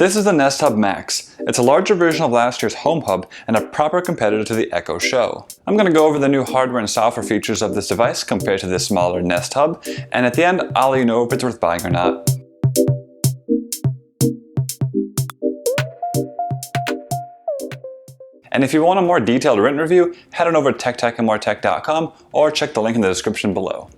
This is the Nest Hub Max. It's a larger version of last year's Home Hub and a proper competitor to the Echo Show. I'm going to go over the new hardware and software features of this device compared to this smaller Nest Hub, and at the end I'll let you know if it's worth buying or not. And if you want a more detailed written review, head on over to techtechandmoretech.com or check the link in the description below.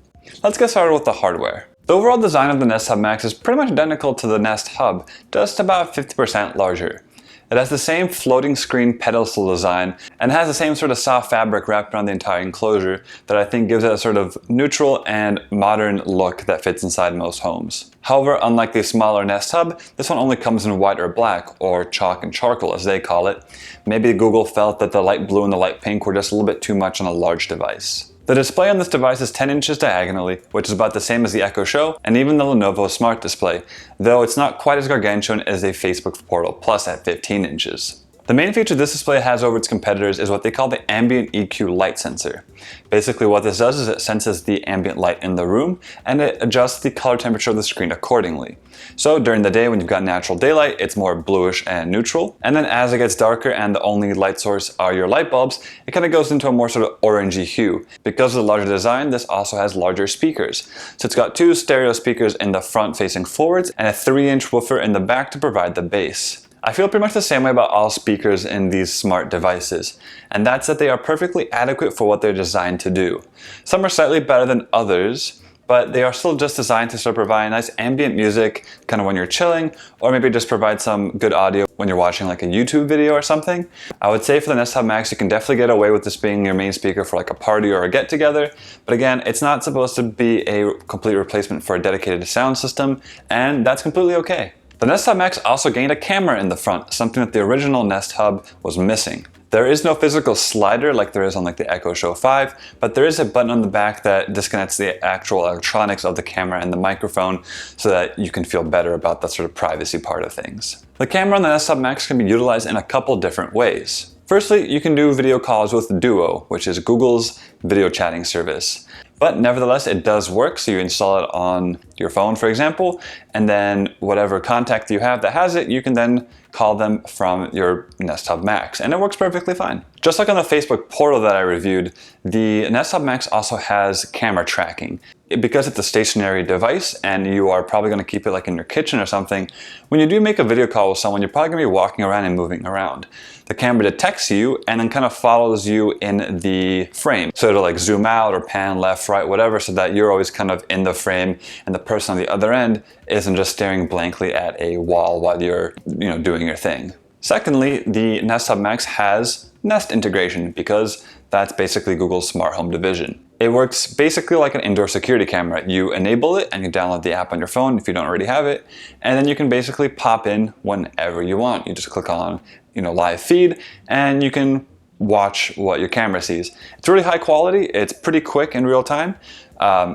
Let's get started with the hardware. The overall design of the Nest Hub Max is pretty much identical to the Nest Hub, just about 50% larger. It has the same floating screen pedestal design and has the same sort of soft fabric wrapped around the entire enclosure that I think gives it a sort of neutral and modern look that fits inside most homes. However, unlike the smaller Nest Hub, this one only comes in white or black, or chalk and charcoal as they call it. Maybe Google felt that the light blue and the light pink were just a little bit too much on a large device. The display on this device is 10 inches diagonally, which is about the same as the Echo Show and even the Lenovo Smart Display, though it's not quite as gargantuan as a Facebook Portal Plus at 15 inches. The main feature this display has over its competitors is what they call the ambient EQ light sensor. Basically what this does is it senses the ambient light in the room and it adjusts the color temperature of the screen accordingly. So during the day when you've got natural daylight, it's more bluish and neutral, and then as it gets darker and the only light source are your light bulbs, it kind of goes into a more sort of orangey hue. Because of the larger design, this also has larger speakers. So it's got two stereo speakers in the front facing forwards and a 3-inch woofer in the back to provide the bass. I feel pretty much the same way about all speakers in these smart devices, and that's that they are perfectly adequate for what they're designed to do. Some are slightly better than others, but they are still just designed to sort of provide nice ambient music kind of when you're chilling, or maybe just provide some good audio when you're watching like a YouTube video or something. I would say for the Nest Hub Max you can definitely get away with this being your main speaker for like a party or a get together, but again, it's not supposed to be a complete replacement for a dedicated sound system, and that's completely okay. The Nest Hub Max also gained a camera in the front, something that the original Nest Hub was missing. There is no physical slider like there is on like the Echo Show 5, but there is a button on the back that disconnects the actual electronics of the camera and the microphone so that you can feel better about that sort of privacy part of things. The camera on the Nest Hub Max can be utilized in a couple different ways. Firstly, you can do video calls with Duo, which is Google's video chatting service. But nevertheless, it does work, so you install it on your phone, for example, and then whatever contact you have that has it, you can then call them from your Nest Hub Max, and it works perfectly fine. Just like on the Facebook Portal that I reviewed, the Nest Hub Max also has camera tracking. Because it's a stationary device and you are probably going to keep it like in your kitchen or something, when you do make a video call with someone, you're probably going to be walking around and moving around. The camera detects you and then kind of follows you in the frame. So it'll like zoom out or pan left, right, whatever, so that you're always kind of in the frame and the person on the other end isn't just staring blankly at a wall while you're, doing your thing. Secondly, the Nest Hub Max has Nest integration because that's basically Google's smart home division. It works basically like an indoor security camera. You enable it and you download the app on your phone if you don't already have it, and then you can basically pop in whenever you want. You just click on, live feed, and you can watch what your camera sees. It's really high quality. It's pretty quick in real time.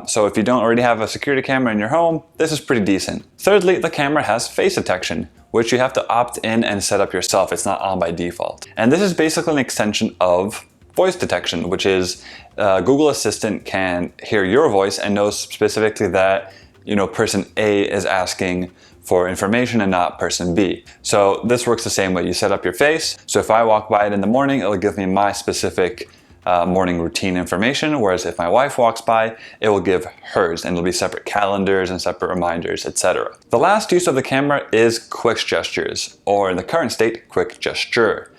So if you don't already have a security camera in your home, this is pretty decent. Thirdly, the camera has face detection, which you have to opt in and set up yourself. It's not on by default. And this is basically an extension of voice detection, which is Google Assistant can hear your voice and knows specifically that person A is asking for information and not person B. So this works the same way. You set up your face. So if I walk by it in the morning, it'll give me my specific morning routine information, whereas if my wife walks by, it will give hers, and it'll be separate calendars and separate reminders, etc. The last use of the camera is quick gestures, or in the current state, quick gesture.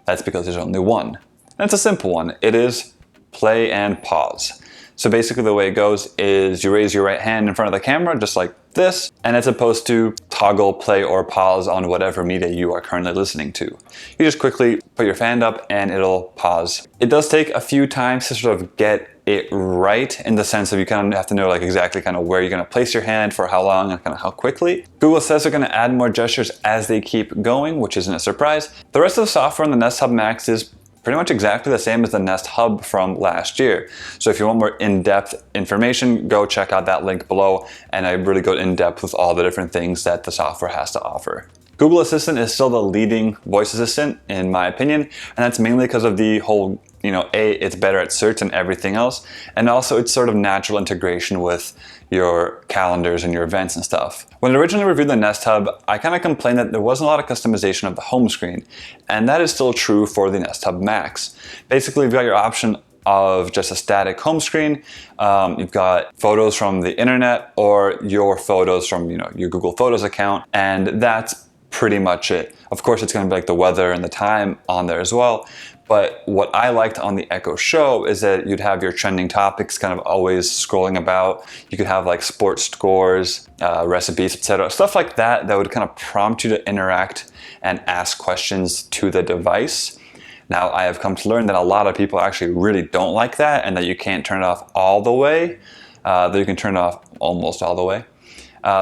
That's because there's only one. And it's a simple one. It is play and pause. So basically the way it goes is you raise your right hand in front of the camera, just like this, and it's supposed to toggle play or pause on whatever media you are currently listening to. You just quickly put your hand up and it'll pause. It does take a few times to sort of get it right, in the sense of you kind of have to know like exactly kind of where you're going to place your hand for how long and kind of how quickly. Google says they're going to add more gestures as they keep going, which isn't a surprise. The rest of the software on the Nest Hub Max is pretty much exactly the same as the Nest Hub from last year. So if you want more in-depth information, go check out that link below, and I really go in depth with all the different things that the software has to offer. Google Assistant is still the leading voice assistant in my opinion, and that's mainly because of the whole, it's better at search and everything else, and also it's sort of natural integration with your calendars and your events and stuff. When I originally reviewed the Nest Hub, I kind of complained that there wasn't a lot of customization of the home screen, and that is still true for the Nest Hub Max. Basically, you've got your option of just a static home screen. You've got photos from the internet or your photos from your Google Photos account, and that's pretty much it. Of course, it's going to be like the weather and the time on there as well. But what I liked on the Echo Show is that you'd have your trending topics kind of always scrolling about. You could have like sports scores, recipes, etc. Stuff like that that would kind of prompt you to interact and ask questions to the device. Now, I have come to learn that a lot of people actually really don't like that, and that you can't turn it off all the way. That you can turn it off almost all the way.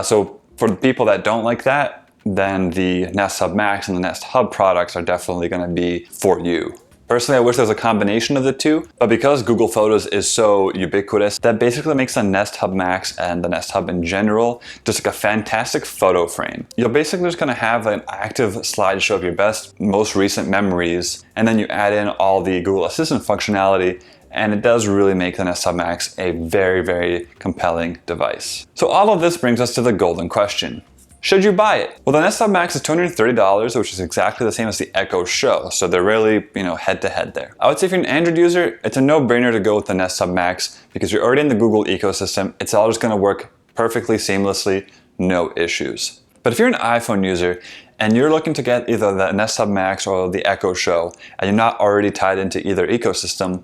So for the people that don't like that, then the Nest Hub Max and the Nest Hub products are definitely going to be for you. Personally, I wish there was a combination of the two, but because Google Photos is so ubiquitous, that basically makes the Nest Hub Max and the Nest Hub in general just like a fantastic photo frame. You're basically just going to have an active slideshow of your best, most recent memories, and then you add in all the Google Assistant functionality, and it does really make the Nest Hub Max a very, very compelling device. So all of this brings us to the golden question. Should you buy it? Well, the Nest Hub Max is $230, which is exactly the same as the Echo Show, so they're really, head to head there. I would say if you're an Android user, it's a no-brainer to go with the Nest Hub Max because you're already in the Google ecosystem. It's all just going to work perfectly seamlessly, no issues. But if you're an iPhone user and you're looking to get either the Nest Hub Max or the Echo Show, and you're not already tied into either ecosystem,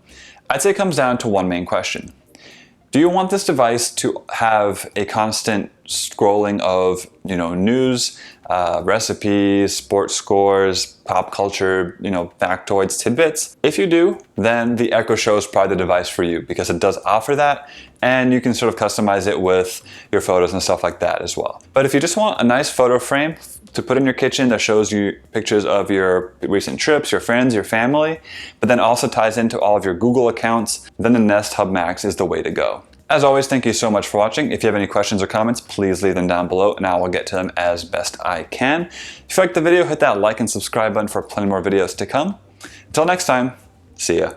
I'd say it comes down to one main question. Do you want this device to have a constant scrolling of, news, recipes, sports scores, pop culture, factoids, tidbits? If you do, then the Echo Show is probably the device for you because it does offer that, and you can sort of customize it with your photos and stuff like that as well. But if you just want a nice photo frame to put in your kitchen that shows you pictures of your recent trips, your friends, your family, but then also ties into all of your Google accounts, then the Nest Hub Max is the way to go. As always, thank you so much for watching. If you have any questions or comments, please leave them down below and I will get to them as best I can. If you liked the video, hit that like and subscribe button for plenty more videos to come. Until next time, see ya.